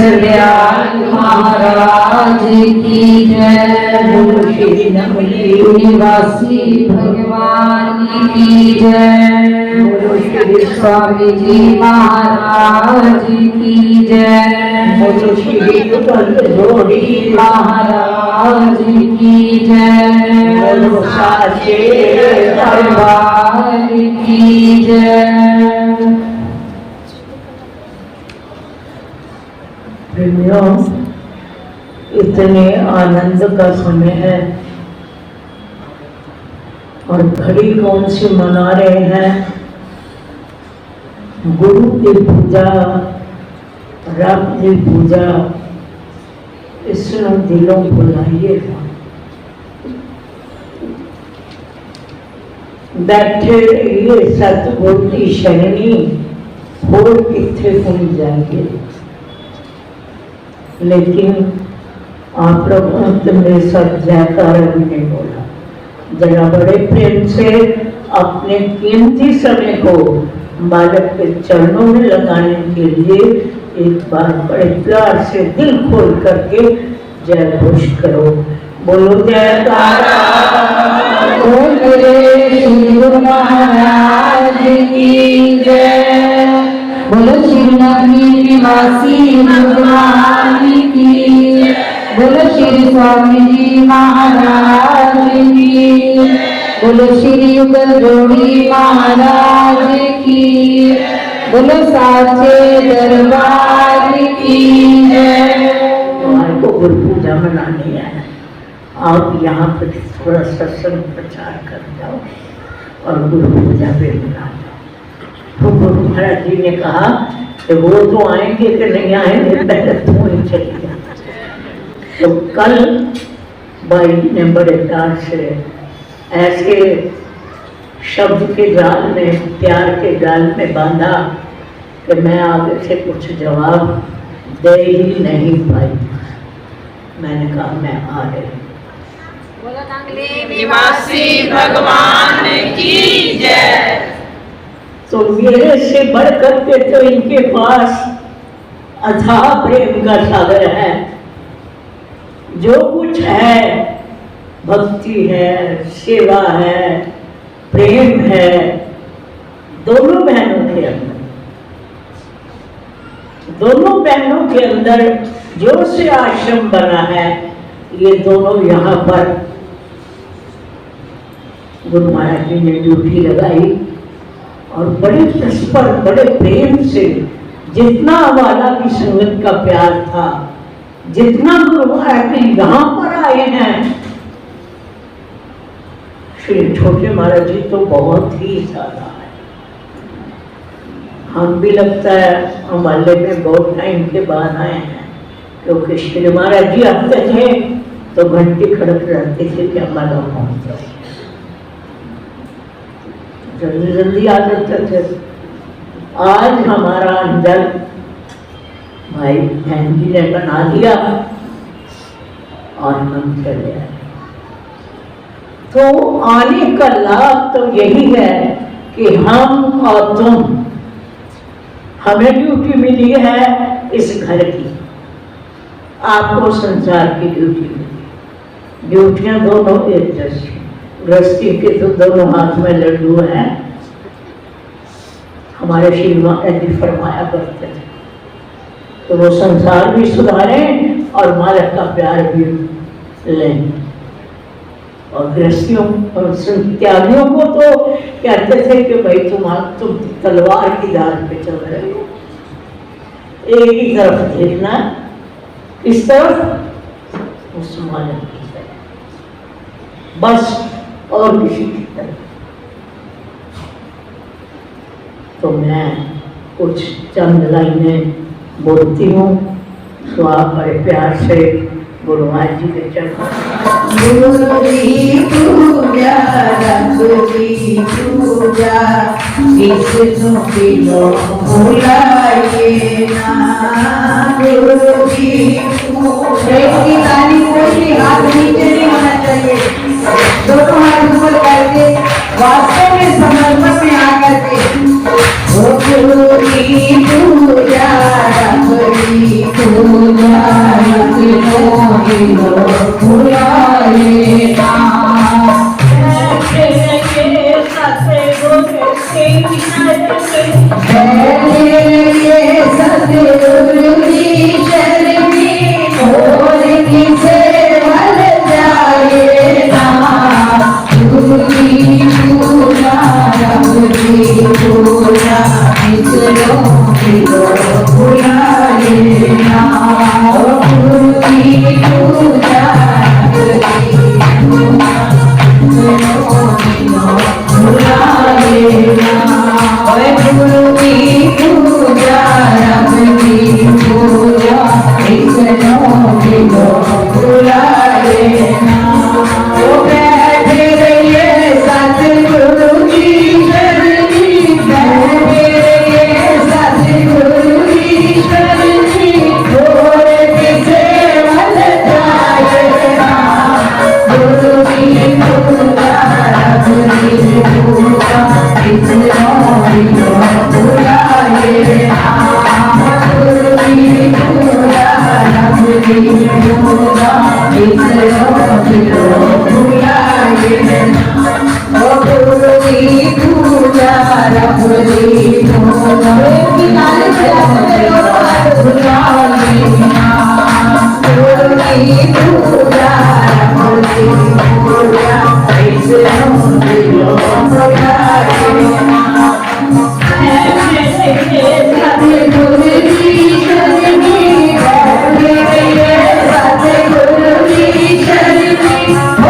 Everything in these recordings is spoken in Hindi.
दयाल महाराज की जय। बोलो श्री नवली निवासी भगवान की जय। बोलो श्री स्वामी जी महाराज की जय। बोलो श्री जोड़ी महाराज की जय। बोलो साचे दरबार की जय। प्रेमियों, इतने आनंद का समय है और घड़ी कौन सी मना रहे हैं? गुरु की पूजा, रब की पूजा, इसमें दिलों बुलाइएगा। बैठे ये सतगुरु की शरणी होर किथे सुन जाएंगे। लेकिन आप लोग मेरे साथ जयकारा भी नहीं बोला। जरा बड़े प्रेम से अपने कीमती समय को मालिक के चरणों में लगाने के लिए एक बार बड़े प्यार से दिल खोल करके जय घोष करो। बोलो जयकारा। बोले शिव महाराज की जय। बोलो श्री नवली निवासी भगवान की। बोलो श्री स्वामी जी महाराज की। बोलो श्री युगल जोड़ी महाराज की। बोलो साचे दरबार की जय। तुम्हारे को गुरु पूजा मनानी है, आप यहाँ पर थोड़ा सत्संग प्रचार कर जाओ और गुरु पूजा पे मना जाओ। तो गुरु महाराज जी ने कहा कि वो तो आएंगे कि नहीं आएंगे, पहले तुम ही चली जा। तो कल भाई ने बड़े प्यार से ऐसे शब्द के जाल में, प्यार के जाल में बांधा कि मैं आगे से कुछ जवाब दे ही नहीं पाई। मैंने कहा मैं आ रही। निवासी भगवान की जय। तो मेरे से बढ़कर के तो इनके पास अथाह प्रेम का सागर है। जो कुछ है, भक्ति है, सेवा है, प्रेम है, दोनों बहनों के अंदर, दोनों बहनों के अंदर जो से आश्रम बना है, ये दोनों यहाँ पर गुरु महाराज जी ने ड्यूटी लगाई और बड़े तत्पर, बड़े प्रेम से, जितना वाला की संगत का प्यार था, जितना गुरु महाराज जी यहाँ पर आए हैं, श्री छोटे महाराज जी तो बहुत ही ज्यादा है। हम भी लगता है हमारे में बहुत टाइम के बाद आए हैं, क्योंकि श्री महाराज जी आते थे तो घंटी खड़क रहती थी कि हमारा पहुंच जाए, जल्दी जल्दी आ जाते थे। आज हमारा अंजल भाई बहन जी ने बना दिया और हम चले आए। तो आने का लाभ तो यही है कि हम और तुम, हमें ड्यूटी मिली है इस घर की, आपको संसार की ड्यूटी मिली। ड्यूटियां दोनों एक जैसी, गृहस्थी के तो दोनों हाथ में लड्डू हैं। हमारे श्री महाराज जी फरमाया करते थे तो वो संसार भी सुधारें और मालिक का प्यार भी लें। और गृहस्थियों और त्यागियों को तो कहते थे कि भाई तुम तलवार की धार पे चल रहे हो, एक ही तरफ देखना, किस तरफ? उस मालिक की तरफ, बस, और किसी की तरफ। तो मैं कुछ चंद लाइनें बोलती हूँ, तो आप बड़े प्यार से गुरु महाराज जी के चरणों गुरु की पूजा, रब की पूजा, विष्णु की भुलाइए ना। गुरु की पूजा, इसकी ताली कोई हाथ नीचे नहीं होना चाहिए, दोनों हाथ ऊपर करके वास्तव में समर्पण में आकर के गुरु की पूजा, रब की पूजा। दिलो भुलाए ना। ये सतगुरु की शरणी और किसे भर जाए ना। गुरु की पूजा रब की पूजा इसरो दिलो भुलाए ना। गुरु की पूजा रब की पूजा इसरो दिलो भुलाए ना। गुरु की पूजा रब की पूजा इसरो दिलो भुलाए ना। ओ बैठे रहिए सतगुरु की शरणी, बैठे रहिए सतगुरु की शरणी और किसे भर जाए ना। गुरु की पूजा रब की पूजा इसरो दिलो भुलाए ना। गुरु की पूजा रब की पूजा इसरो दिलो भुलाए ना। ओ गुरु की पूजा रब की पूजा भुलाए ना। गुरु की पूजा रब की पूजा इसरो दिलो भुलाए ना। सतगुरु की शरणी बैठे रहिए सतगुरु की शरणी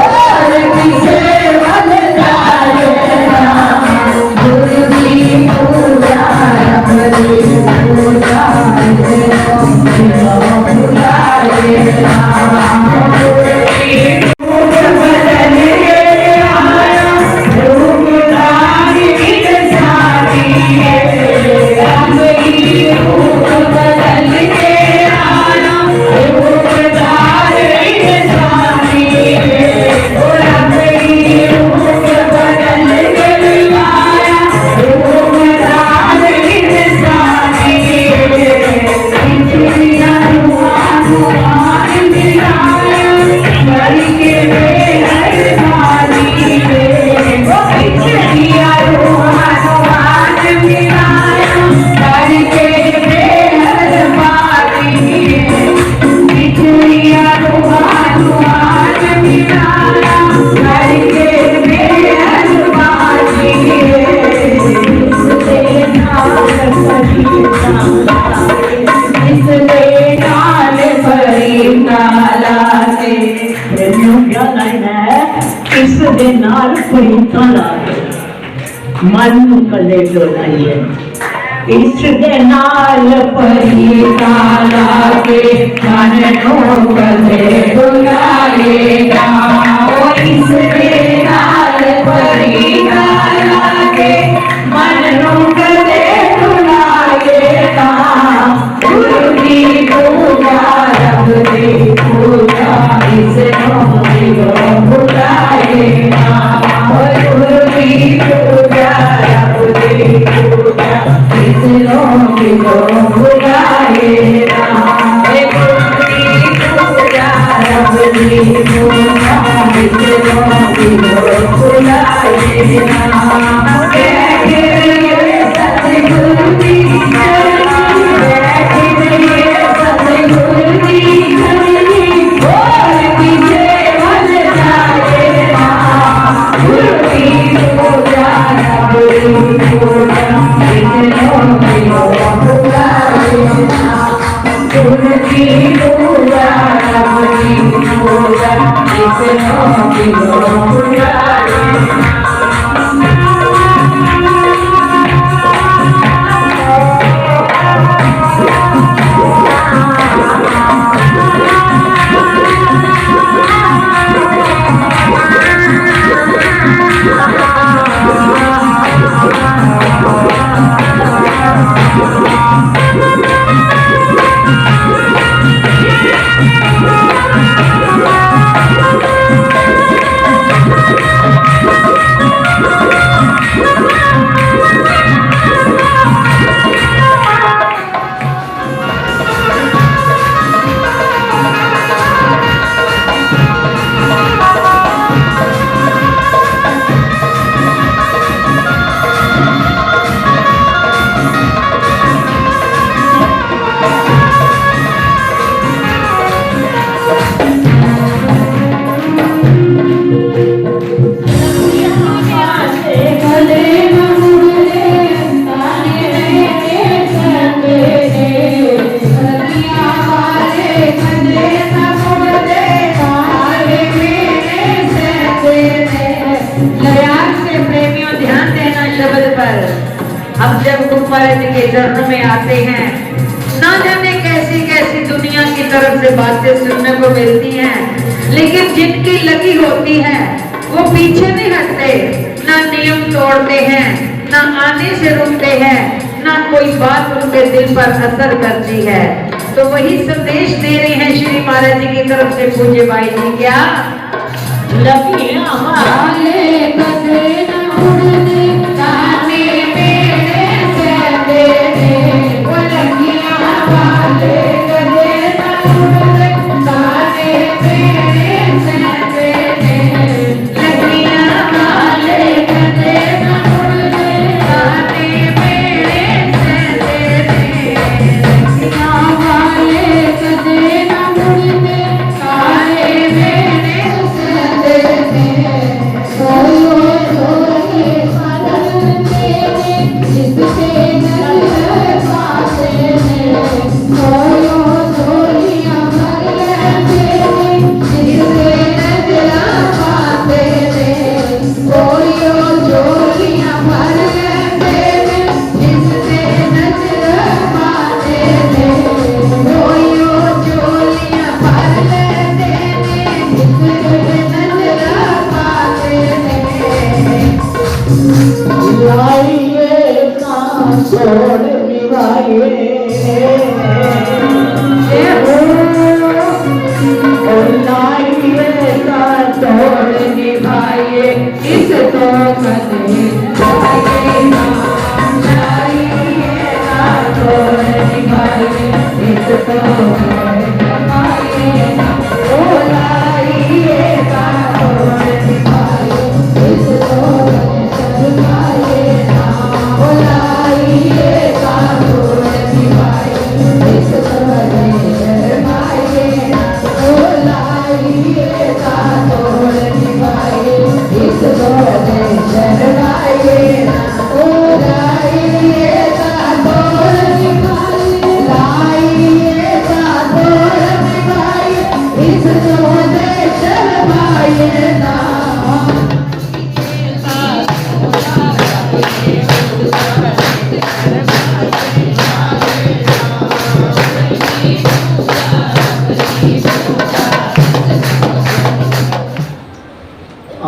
और किसे भर जाए ना। गुरु की पूजा रब की पूजा इसरो दिलो भुलाए ना। गुरु की पूजा बदल के आया रूपदार इंसानी रब की रूप बदल के आया रूपदार इंसानी। रब की रूप बदल के आया रूपदार इंसानी। इतना रूहान मिलाया मर के बेहरबानी। इतना रूहान मिलाया मर के बेहरबानी। इतना रूहान मिलाया मर के बेहरबानी। इसलिए नाल भरी नाला से क्या लाइन है? इस दे नाल कोई ताला मन कले डोलाइए। इस दे नाल भरी नाला के मन नो कले डुलाएगा। ओ इस दे नाल भरी नाला के मन नो कले डुलाएगा। गुरु की पूजा रब की पूजा इसरो दिलो भुलाए ना। गुरु की पूजा रब की पूजा इसरो दिलो भुलाए ना। गुरु की पूजा रब की पूजा इसरो दिलो हम जब गुरु महाराज जी के चरणों में आते हैं, ना जाने कैसी कैसी दुनिया की तरफ से बातें सुनने को मिलती हैं, लेकिन जिनकी लगी होती है वो पीछे नहीं हटते, ना नियम तोड़ते हैं, ना आने से रुकते हैं, ना कोई बात उनके दिल पर असर करती है। तो वही संदेश दे रहे हैं श्री महाराज जी की तरफ से पूज्य भाई जी। क्या लगी हमारे कदे न उड़ने ताने मेरे से दे, वो लगी हमारे कदे न उड़ने ताने मेरे से दे, लगी हमारे कदे न उड़ने ताने मेरे से दे, लगी हमारे कदे न उड़ने ताने मेरे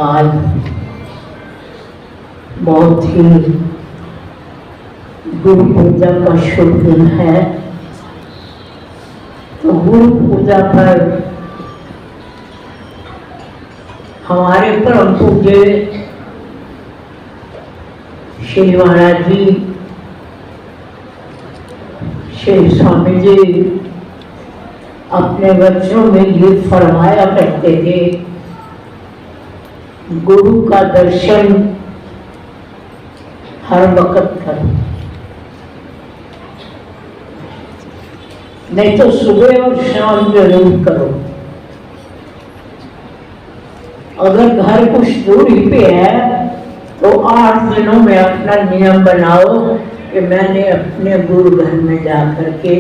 आज बहुत ही गुरु पूजा का शुभ दिन है। तो गुरु पूजा पर हमारे परम पूज्य श्री महाराज जी, श्री स्वामी जी अपने बच्चों में ये फरमाया करते थे, गुरु का दर्शन हर वक्त करो, नहीं तो सुबह और शाम जरूर करो। अगर घर कुछ दूरी पे है तो 8 दिनों में अपना नियम बनाओ कि मैंने अपने गुरु घर में जाकर के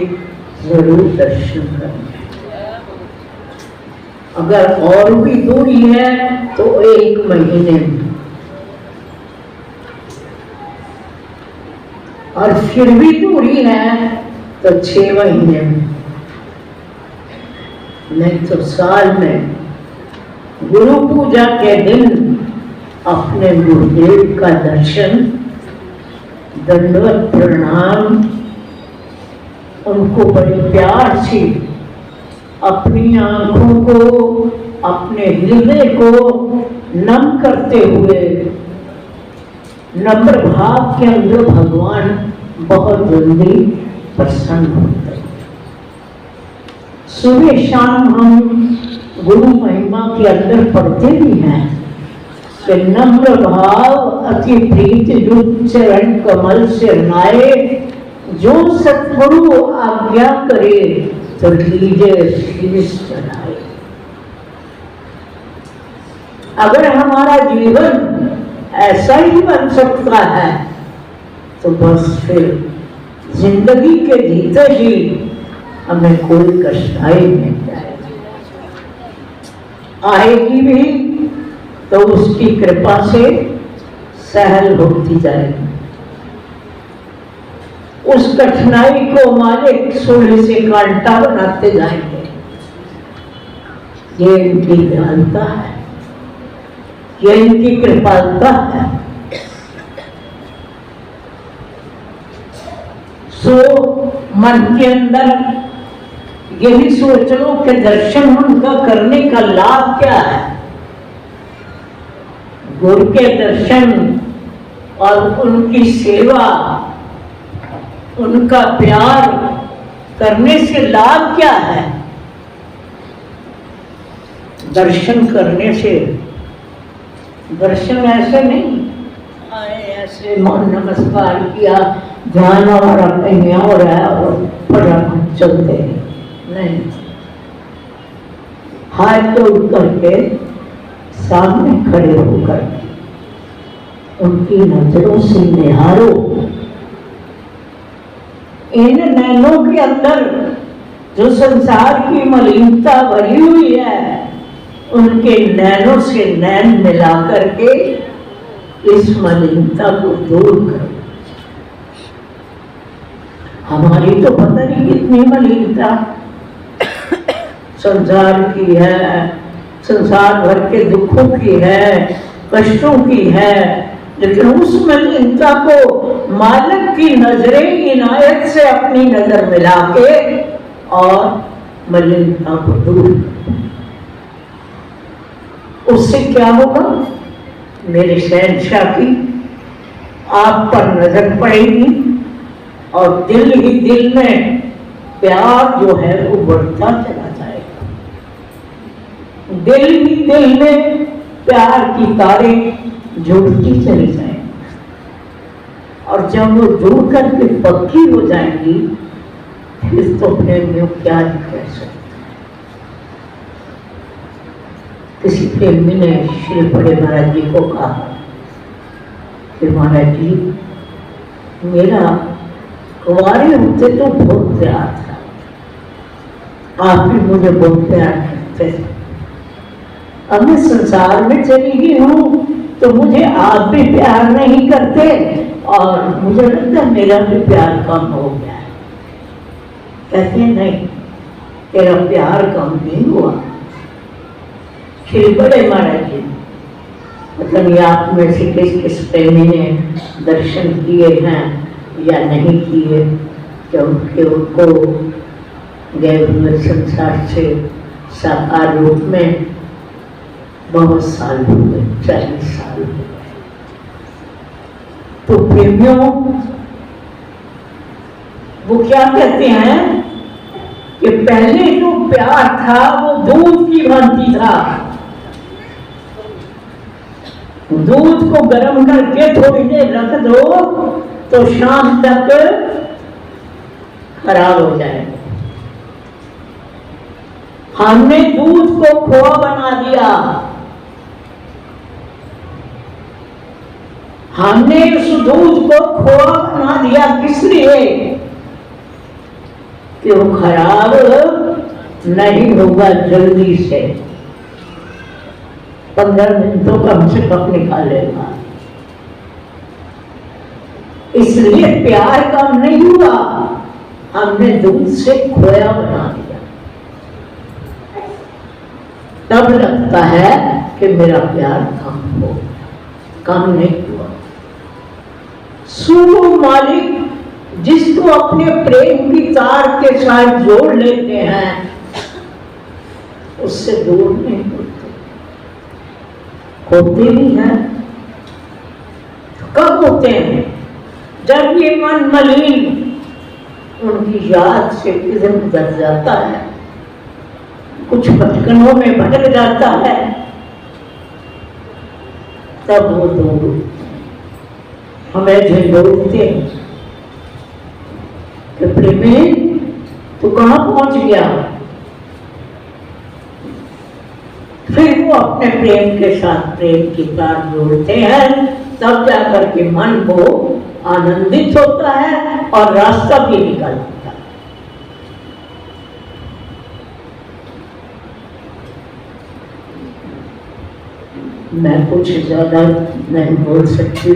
जरूर दर्शन करना। अगर और भी दूरी है तो 1 महीने में, और फिर भी दूरी है तो 6 महीने में, नहीं तो साल में। गुरु पूजा के दिन अपने गुरुदेव का दर्शन, दंडवत प्रणाम, उनको बड़े प्यार से अपनी आंखों को, अपने हृदय को नम करते हुए, नम्र भाव के अंदर भगवान बहुत जल्दी प्रसन्न होते हैं। सुबह शाम हम गुरु महिमा के अंदर पढ़ते भी हैं कि नम्र भाव अति प्रीत युक्त चरण कमल से नाये, जो सतगुरु आज्ञा करे तो लीजिए शीश चढ़ाए। अगर हमारा जीवन ऐसा ही बन सकता है तो बस फिर जिंदगी के भीतर ही हमें कोई कष्टाई नहीं जाएगी, आएगी भी तो उसकी कृपा से सहल होती जाएगी। उस कठिनाई को मालिक सुलह से कांटा बनाते जाएंगे। ये इनकी दयालुता है, ये इनकी कृपालुता है। सो मन के अंदर यही सोच लो कि दर्शन उनका करने का लाभ क्या है। गुरु के दर्शन और उनकी सेवा, उनका प्यार करने से लाभ क्या है। दर्शन करने से, दर्शन ऐसे नहीं आए ऐसे नमस्कार किया, ध्यान हमारा कहीं और है और फटाफट चलते नहीं। हाथ जोड़ करके सामने खड़े होकर उनकी नजरों से निहारो। इन नैनों के अंदर जो संसार की मलिनता भरी हुई है, उनके नैनों से नैन मिला करके इस मलिनता को दूर करो। हमारी तो पता नहीं कितनी मलिनता संसार की है, संसार भर के दुखों की है, कष्टों की है, लेकिन उस मलिनता को मालिक की नजरें इनायत से अपनी नजर मिला के और मलिनता को दूर। उससे क्या होगा? मेरे शहंशाह की आप पर नजर पड़ेगी और दिल ही दिल में प्यार जो है वो बढ़ता चला जाएगा। दिल ही दिल में प्यार की तारें जुड़ती चली जाएंगी और जब वो जुड़ करके पक्की हो जाएंगी फिर तो प्रेमियों क्या ही कह सकते। किसी प्रेमी ने श्री बड़े महाराज जी को कहा कि महाराज जी, मेरा कुंवारे होते तो बहुत प्यार था, आप भी मुझे बहुत प्यार करते थे। अब मैं संसार में चली गई हूँ तो मुझे आप भी प्यार नहीं करते और मुझे लगता है मेरा भी प्यार कम हो गया है। कहते हैं नहीं, तेरा प्यार कम नहीं हुआ। श्री बड़े महाराज जी, पता नहीं आप में से किस प्रेमी ने दर्शन किए हैं या नहीं किए, क्योंकि उनको गए हुए संसार से साकार रूप में बहुत साल हो गए, 40 साल हो गए। तो प्रेमियों, वो क्या कहते हैं कि पहले जो प्यार था वो दूध की भांति था। दूध को गर्म करके थोड़ी देर रख दो तो शाम तक खराब हो जाएगा। हमने दूध को खोआ बना दिया। हमने उस दूध को खोआ बना दिया, किस लिए? कि वो खराब नहीं होगा जल्दी से, 15 दिन तो कम से कम निकालेगा। इसलिए प्यार कम नहीं हुआ, हमने दूध से खोया बना दिया। तब लगता है कि मेरा प्यार कम हो, कम नहीं हुआ। सुनो मालिक जिसको अपने प्रेम की तार के साथ जोड़ लेते हैं उससे दूर नहीं होते भी हैं। कब होते हैं? जब ये मन मलिन उनकी याद से इधर उधर जाता है, कुछ भटकनों में भटक जाता है, तब वो दूर हमें झंझोड़ते हैं कि प्रेमी तू कहाँ पहुंच गया। फिर वो अपने प्रेम के साथ प्रेम की तार जोड़ते हैं, तब जाकर के मन को आनंदित होता है और रास्ता भी निकलता है। मैं कुछ ज्यादा नहीं बोल सकती।